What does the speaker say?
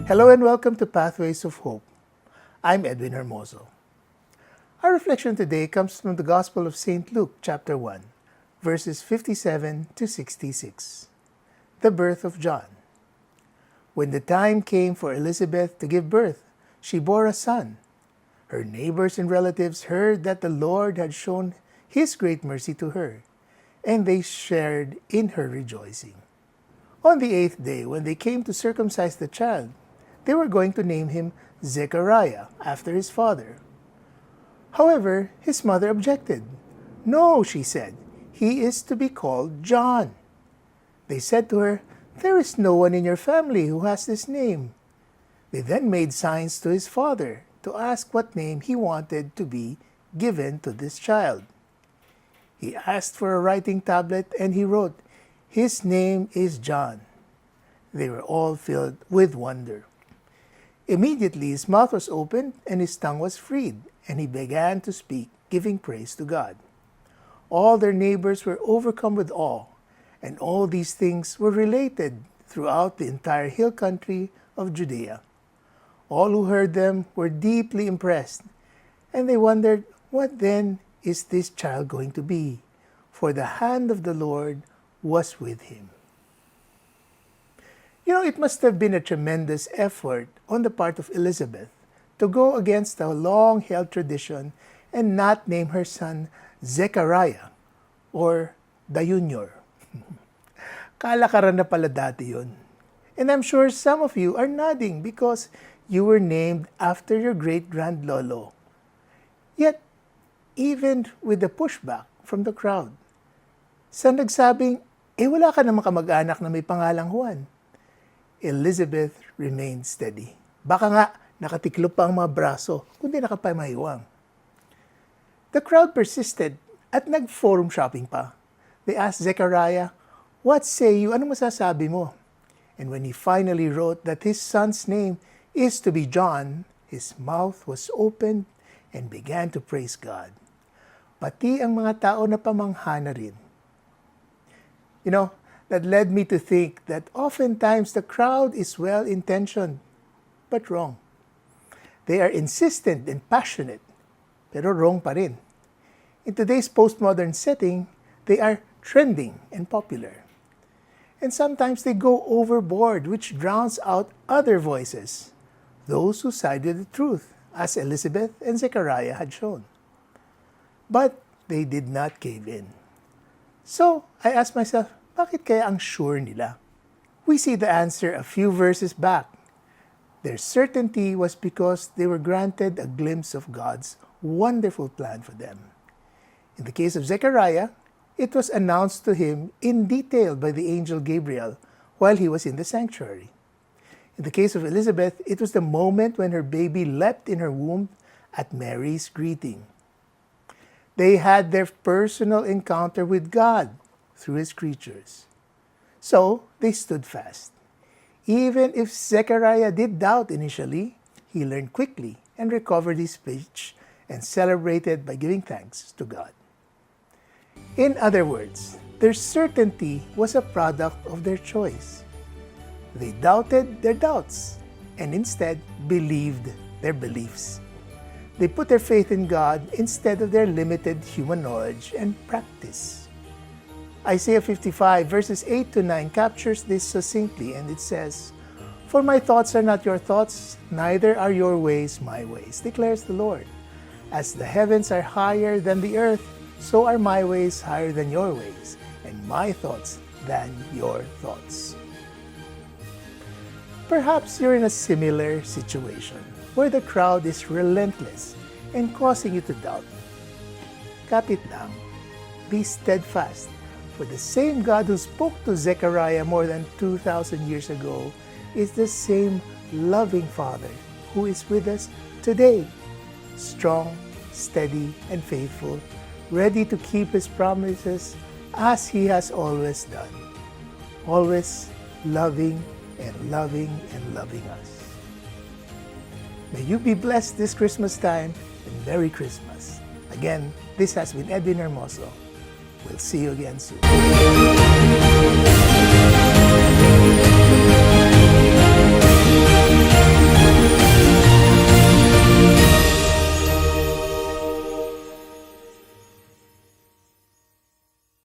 Hello and welcome to Pathways of Hope. I'm Edwin Hermoso. Our reflection today comes from the Gospel of St. Luke, chapter 1, verses 57 to 66. The birth of John. When the time came for Elizabeth to give birth, she bore a son. Her neighbors and relatives heard that the Lord had shown His great mercy to her, and they shared in her rejoicing. On the 8th day, when they came to circumcise the child, they were going to name him Zechariah, after his father. However, his mother objected. "No," she said, "he is to be called John." They said to her, "There is no one in your family who has this name." They then made signs to his father to ask what name he wanted to be given to this child. He asked for a writing tablet and he wrote, "His name is John." They were all filled with wonder. Immediately his mouth was opened and his tongue was freed, and he began to speak, giving praise to God. All their neighbors were overcome with awe, and all these things were related throughout the entire hill country of Judea. All who heard them were deeply impressed, and they wondered, "What then is this child going to be?" For the hand of the Lord was with him. It must have been a tremendous effort on the part of Elizabeth to go against a long-held tradition and not name her son Zechariah or the Junior. Kalakaran na pala dati yun. And I'm sure some of you are nodding because you were named after your great-grandlolo. Yet, even with the pushback from the crowd, sa nagsabing, wala ka namang kamag-anak na may pangalang Juan, Elizabeth remained steady. Baka nga, nakatiklop pa ang mga braso, kundi nakapamahiwang. The crowd persisted at nag-forum shopping pa. They asked Zechariah, "What say you? Anong masasabi mo?" And when he finally wrote that his son's name is to be John, his mouth was opened and began to praise God. Pati ang mga tao na pamangha na rin. That led me to think that oftentimes the crowd is well-intentioned, but wrong. They are insistent and passionate, pero wrong pa rin. In today's postmodern setting, they are trending and popular. And sometimes they go overboard, which drowns out other voices, those who side with the truth, as Elizabeth and Zechariah had shown. But they did not cave in. So I asked myself, bakit kaya ang sure nila? We see the answer a few verses back. Their certainty was because they were granted a glimpse of God's wonderful plan for them. In the case of Zechariah, it was announced to him in detail by the angel Gabriel while he was in the sanctuary. In the case of Elizabeth, it was the moment when her baby leapt in her womb at Mary's greeting. They had their personal encounter with God through His creatures. So, they stood fast. Even if Zechariah did doubt initially, he learned quickly and recovered his speech and celebrated by giving thanks to God. In other words, their certainty was a product of their choice. They doubted their doubts and instead believed their beliefs. They put their faith in God instead of their limited human knowledge and practice. Isaiah 55 verses 8 to 9 captures this succinctly, and it says, "For my thoughts are not your thoughts, neither are your ways my ways, declares the Lord. As the heavens are higher than the earth, so are my ways higher than your ways, and my thoughts than your thoughts." Perhaps you're in a similar situation, where the crowd is relentless and causing you to doubt. Kapit lang. Be steadfast. For the same God who spoke to Zechariah more than 2,000 years ago is the same loving Father who is with us today, strong, steady, and faithful, ready to keep His promises as He has always done, always loving and loving and loving us. May you be blessed this Christmas time, and Merry Christmas. Again, this has been Edwin Hermoso. We'll see you again soon.